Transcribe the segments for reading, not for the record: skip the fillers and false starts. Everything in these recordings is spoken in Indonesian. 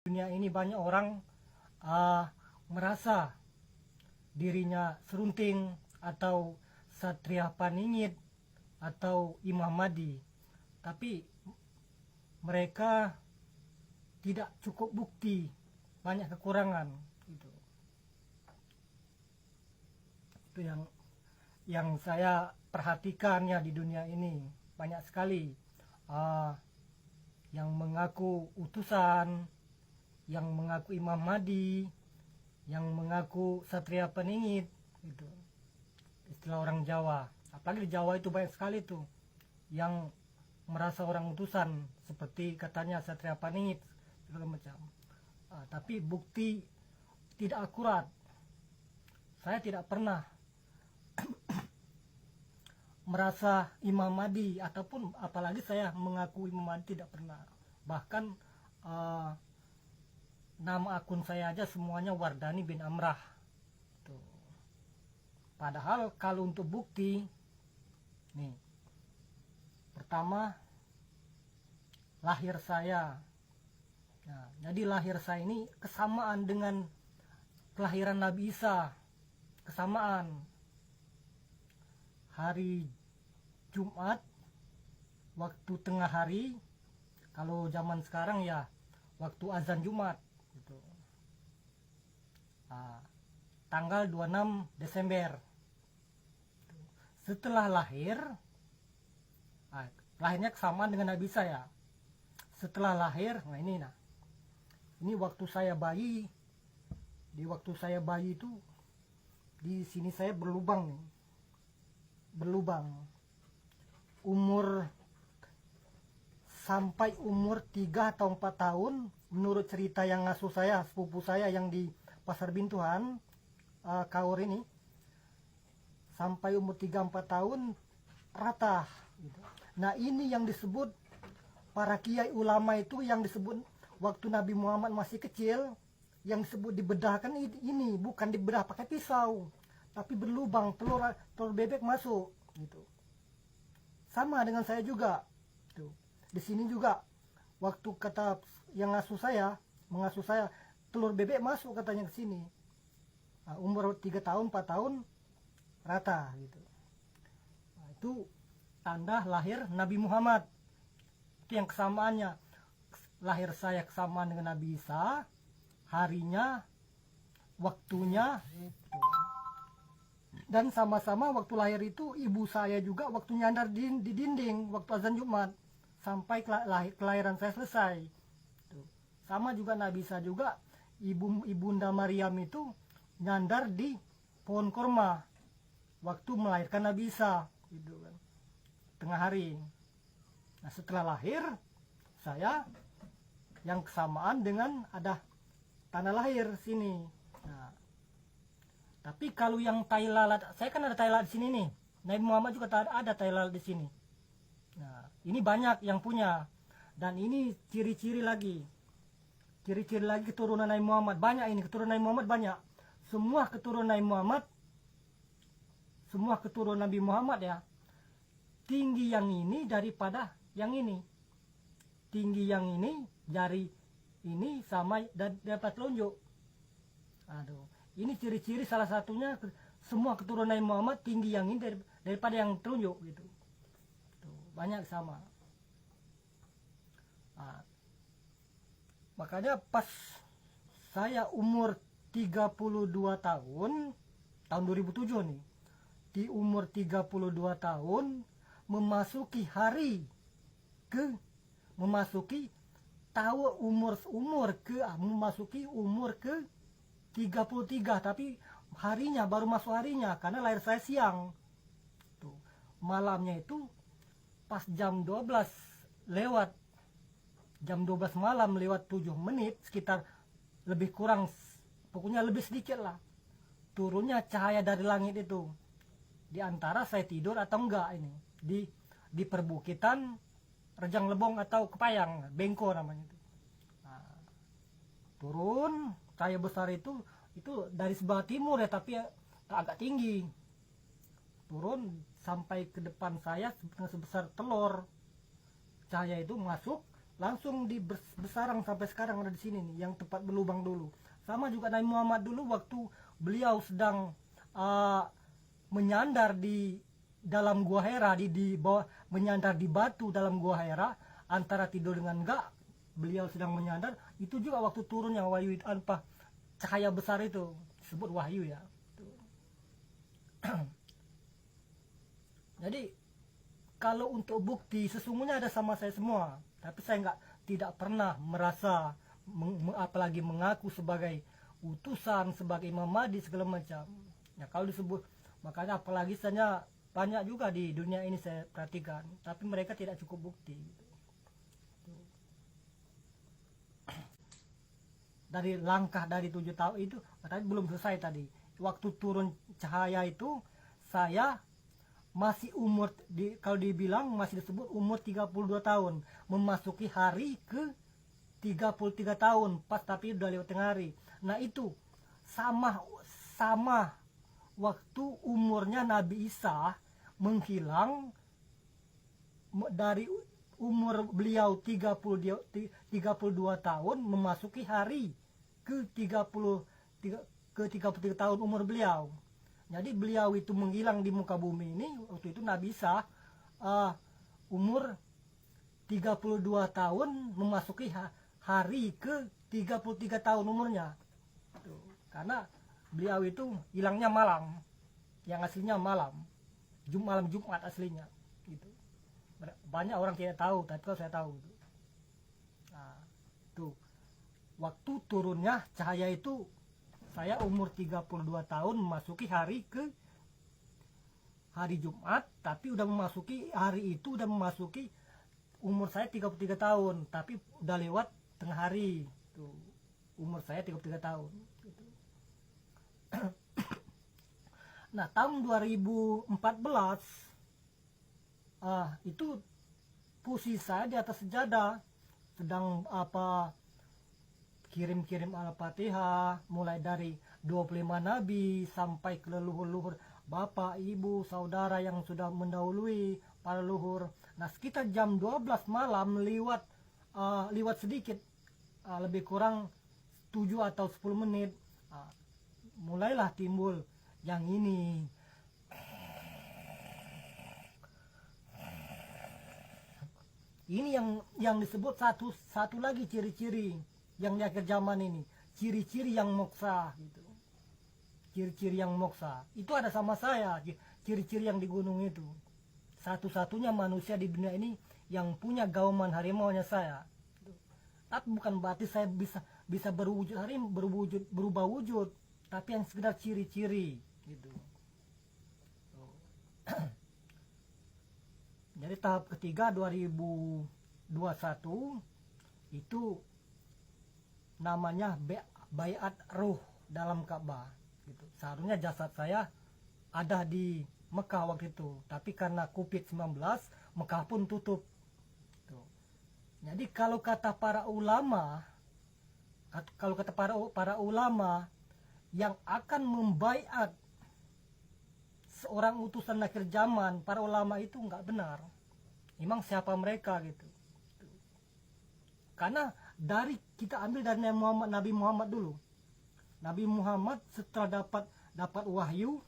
Dunia ini banyak orang merasa dirinya serunting atau Satria Paningit atau Imam Mahdi, tapi mereka tidak cukup bukti, banyak kekurangan. Itu yang saya perhatikan ya, di dunia ini banyak sekali yang mengaku utusan, yang mengaku Imam Mahdi, yang mengaku Satria Paningit, gitu. Istilah orang Jawa, apalagi di Jawa itu banyak sekali tuh yang merasa orang utusan, seperti katanya Satria Paningit segala macam. Tapi bukti tidak akurat. Saya tidak pernah merasa Imam Mahdi, ataupun apalagi saya mengaku Imam Mahdi, tidak pernah. Bahkan nama akun saya aja semuanya Wardani bin Amrah tuh. Padahal kalau untuk bukti nih, pertama lahir saya. Nah, jadi lahir saya ini kesamaan dengan kelahiran Nabi Isa, kesamaan hari Jumat waktu tengah hari, kalau zaman sekarang ya waktu azan Jumat gitu. Tanggal 26 Desember. Setelah lahir, lahirnya kesamaan dengan Nabi saya. Setelah lahir, ini waktu saya bayi. Di waktu saya bayi itu, di sini saya berlubang nih, berlubang. Sampai umur 3 atau 4 tahun, menurut cerita yang ngasuh saya, sepupu saya yang di Pasar Bintuhan, Kaur ini, sampai umur 3-4 tahun rata gitu. Nah, ini yang disebut para kiai ulama itu, yang disebut waktu Nabi Muhammad masih kecil, yang disebut dibedahkan ini, bukan dibedah pakai pisau, tapi berlubang, telur bebek masuk gitu. Sama dengan saya juga tuh. Di sini juga waktu kata yang mengasuh saya, telur bebek masuk katanya ke sini. Umur 3 tahun 4 tahun rata gitu. Itu tanda lahir Nabi Muhammad. Itu yang kesamaannya. Lahir saya kesamaan dengan Nabi Isa, harinya, waktunya, dan sama-sama waktu lahir itu ibu saya juga waktu nyandar di dinding waktu azan Jumat sampai kelahiran saya selesai. Sama juga Nabi Isa juga, ibunda Maryam itu nyandar di pohon korma waktu melahirkan Nabi Isa gitu kan, tengah hari. Nah, setelah lahir saya yang kesamaan dengan ada tanda lahir sini. Nah, tapi kalau yang tai lalat, saya kan ada tai lalat di sini nih. Nabi Muhammad juga ada tai lalat di sini. Nah, ini banyak yang punya. Dan ini ciri-ciri lagi. Ciri-ciri lagi keturunan Nabi Muhammad. Banyak ini, keturunan Nabi Muhammad banyak. Semua keturunan Nabi Muhammad ya, tinggi yang ini daripada yang ini. Tinggi yang ini, jari ini sama dapat telunjuk. Aduh, ini ciri-ciri salah satunya, semua keturunan Nabi Muhammad tinggi yang ini daripada yang telunjuk gitu. Tuh, banyak sama. Makanya pas saya umur 32 tahun, tahun 2007 nih, di umur 32 tahun, memasuki umur ke 33, tapi harinya baru masuk harinya karena lahir saya siang. Tuh, malamnya itu pas jam 12 malam lewat 7 menit, sekitar lebih kurang, pokoknya lebih sedikit lah, turunnya cahaya dari langit itu. Di antara saya tidur atau enggak ini, di perbukitan Rejang Lebong atau Kepayang, Bengko namanya itu. Nah, turun cahaya besar itu dari sebelah timur ya, tapi agak tinggi. Turun sampai ke depan saya sebesar telur. Cahaya itu masuk langsung bersarang sampai sekarang ada di sini nih, yang tempat berlubang dulu. Sama juga Nabi Muhammad dulu waktu beliau sedang menyandar di dalam gua Hira, di bawah, menyandar di batu dalam gua Hira, antara tidur dengan enggak, beliau sedang menyandar. Itu juga waktu turun yang wahyu itu, apa, cahaya besar itu disebut wahyu ya. Jadi kalau untuk bukti sesungguhnya ada sama saya semua, tapi saya tidak pernah merasa apalagi mengaku sebagai utusan, sebagai Imam Mahdi segala macam. Ya kalau disebut, makanya apalagi saya banyak juga di dunia ini saya perhatikan, tapi mereka tidak cukup bukti. Dari langkah dari 7 tahun itu, tapi belum selesai tadi. Waktu turun cahaya itu, saya masih umur, kalau dibilang masih disebut umur 32 tahun, memasuki hari ke 33 tahun, pas tapi udah lewat tengah hari. Nah itu sama waktu umurnya Nabi Isa menghilang, dari umur beliau 32 tahun memasuki hari ke 33 tahun umur beliau. Jadi beliau itu menghilang di muka bumi ini waktu itu Nabi Isa umur 32 tahun memasuki hari ke 33 tahun umurnya. Karena beliau itu hilangnya malam, yang aslinya malam Jumat aslinya gitu. Banyak orang tidak tahu, tapi kalau saya tahu. Nah, tuh waktu turunnya cahaya itu saya umur 32 tahun memasuki hari Jumat, tapi udah memasuki hari itu, udah memasuki umur saya 33 tahun, tapi udah lewat tengah hari. Tuh, umur saya 33 tahun gitu. Nah, tahun 2014 itu posisi saya di atas sejadah sedang kirim-kirim Al-Fatihah, mulai dari 25 nabi sampai ke leluhur-leluhur bapak, ibu, saudara yang sudah mendahului para leluhur. Nah, sekitar jam 12 malam lewat sedikit, lebih kurang 7 atau 10 menit, mulailah timbul yang ini. Ini yang disebut satu lagi ciri-ciri yang di akhir zaman ini, ciri-ciri yang moksa gitu. Ciri-ciri yang moksa itu ada sama saya, ciri-ciri yang di gunung itu. Satu-satunya manusia di dunia ini yang punya gauman harimaunya saya. Tapi bukan berarti saya bisa berubah wujud, tapi yang sekedar ciri-ciri gitu. Jadi tahap ketiga 2021 itu namanya baiat ruh dalam Ka'bah gitu. Seharusnya jasad saya ada di Mekah waktu itu, tapi karena Covid-19 Mekah pun tutup tuh. Jadi kalau kata para ulama yang akan membaiat seorang utusan akhir zaman, para ulama itu nggak benar. Emang siapa mereka gitu? Karena kita ambil dari Nabi Muhammad dulu. Nabi Muhammad setelah dapat wahyu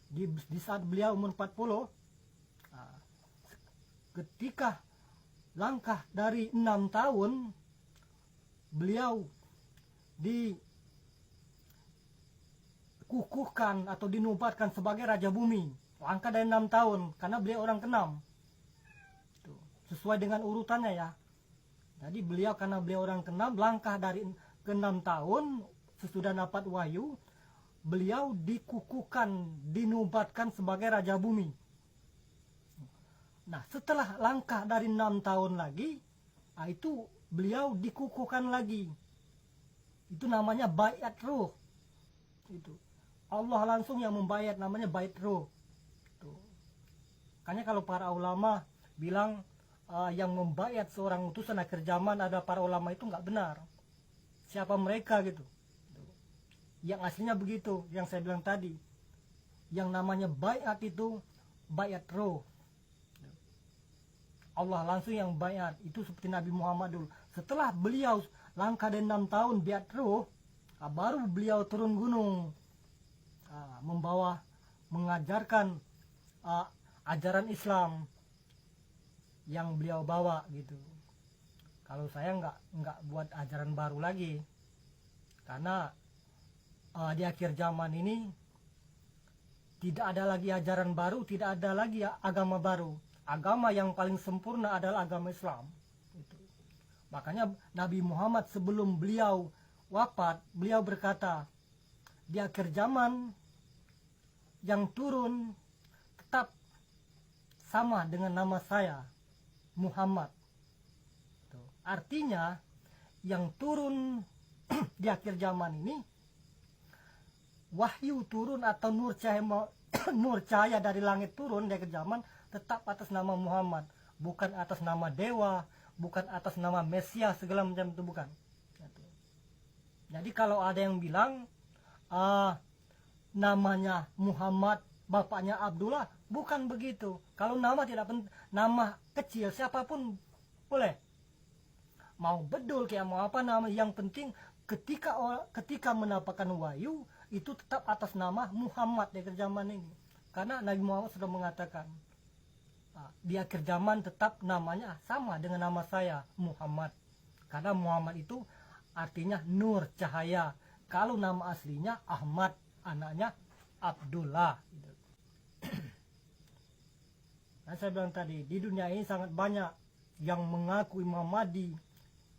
di saat beliau umur 40, ketika langkah dari 6 tahun beliau dikukuhkan atau dinubatkan sebagai Raja Bumi. Langkah dari 6 tahun karena beliau orang ke-6. Sesuai dengan urutannya ya. Jadi karena beliau orang ke-6, langkah dari ke-6 tahun sesudah dapat wahyu, beliau dikukuhkan, dinubatkan sebagai Raja Bumi. Nah, setelah langkah dari 6 tahun lagi, itu beliau dikukuhkan lagi. Itu namanya baiat ruh. Itu Allah langsung yang membaiat, namanya bait ruh. Tuh. Makanya kalau para ulama bilang yang membaiat seorang utusan akhir zaman ada para ulama, itu nggak benar. Siapa mereka gitu? Yang aslinya begitu, yang saya bilang tadi. Yang namanya baiat itu baiat ruh. Allah langsung yang bayat. Itu seperti Nabi Muhammad dulu. Setelah beliau langkah dan 6 tahun biat ruh, baru beliau turun gunung, mengajarkan ajaran Islam yang beliau bawa gitu. Kalau saya nggak buat ajaran baru lagi, karena di akhir zaman ini tidak ada lagi ajaran baru, tidak ada lagi agama baru. Agama yang paling sempurna adalah agama Islam. Itu. Makanya Nabi Muhammad sebelum beliau wafat, beliau berkata, di akhir zaman yang turun tetap sama dengan nama saya, Muhammad. Tuh. Artinya yang turun di akhir zaman ini, wahyu turun atau nur cahaya dari langit turun di akhir zaman tetap atas nama Muhammad, bukan atas nama dewa, bukan atas nama Mesias segala macam, itu bukan. Jadi kalau ada yang bilang namanya Muhammad, bapaknya Abdullah, bukan begitu. Kalau nama tidak penting, nama kecil siapapun boleh, mau bedul kayak mau apa nama, yang penting ketika mendapatkan wahyu itu tetap atas nama Muhammad di akhir zaman ini. Karena Nabi Muhammad sudah mengatakan, di akhir zaman tetap namanya sama dengan nama saya, Muhammad. Karena Muhammad itu artinya nur, cahaya. Kalau nama aslinya Ahmad, anaknya Abdullah. Nah, saya bilang tadi, di dunia ini sangat banyak yang mengaku Imam Mahdi,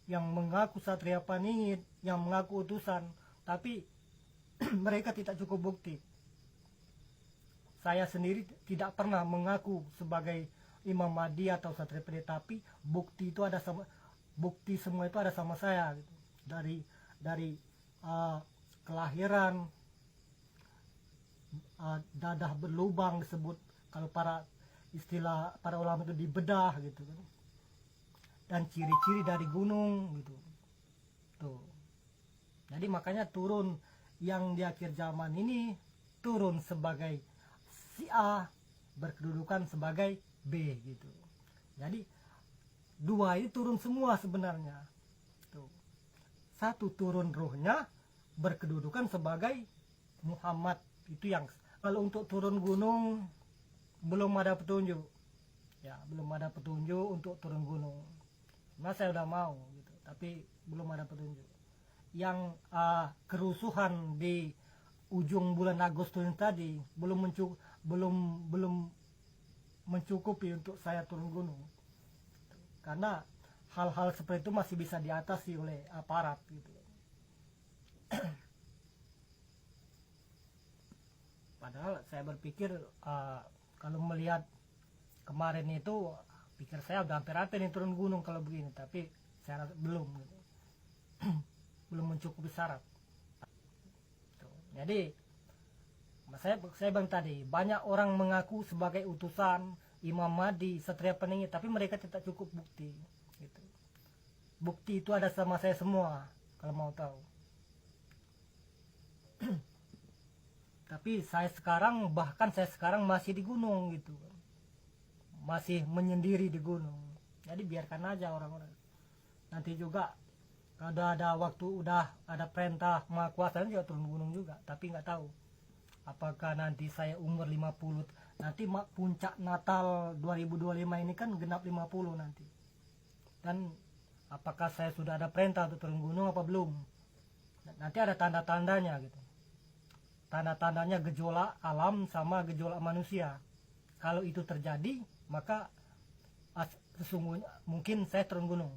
yang mengaku Satria Paningit, yang mengaku utusan, tapi mereka tidak cukup bukti. Saya sendiri tidak pernah mengaku sebagai Imam Mahdi atau Satria Paningit, tapi bukti itu ada sama, bukti semua itu ada sama saya gitu. Dari kelahiran, dadah berlubang disebut, kalau istilah para ulama itu dibedah gitu kan, dan ciri-ciri dari gunung gitu tuh. Jadi makanya turun yang di akhir zaman ini turun sebagai si A, berkedudukan sebagai B gitu. Jadi dua ini turun semua sebenarnya tuh. Satu turun ruhnya, berkedudukan sebagai Muhammad. Itu yang, kalau untuk turun gunung belum ada petunjuk ya, belum ada petunjuk untuk turun gunung. Nah, saya udah mau gitu, tapi belum ada petunjuk. Yang kerusuhan di ujung bulan Agustus tadi belum mencukupi untuk saya turun gunung, karena hal-hal seperti itu masih bisa diatasi oleh aparat gitu. Padahal saya berpikir kalau melihat kemarin itu, pikir saya udah hampir-hampir nih turun gunung kalau begini, tapi saya rasa belum gitu. Belum mencukupi syarat. Jadi saya bilang tadi, banyak orang mengaku sebagai utusan Imam Mahdi, Satria Paningit, tapi mereka tidak cukup bukti gitu. Bukti itu ada sama saya semua kalau mau tahu. Tapi bahkan saya sekarang masih di gunung gitu, masih menyendiri di gunung. Jadi biarkan aja orang-orang. Nanti juga kalau ada waktu, udah ada perintah Maha Kuasa, juga turun gunung juga. Tapi nggak tahu apakah nanti saya umur 50, nanti puncak Natal 2025 ini kan genap 50 nanti. Dan apakah saya sudah ada perintah untuk turun gunung apa belum? Nanti ada tanda-tandanya gitu. Tanda-tandanya gejolak alam sama gejolak manusia. Kalau itu terjadi, maka sesungguhnya mungkin saya turun gunung.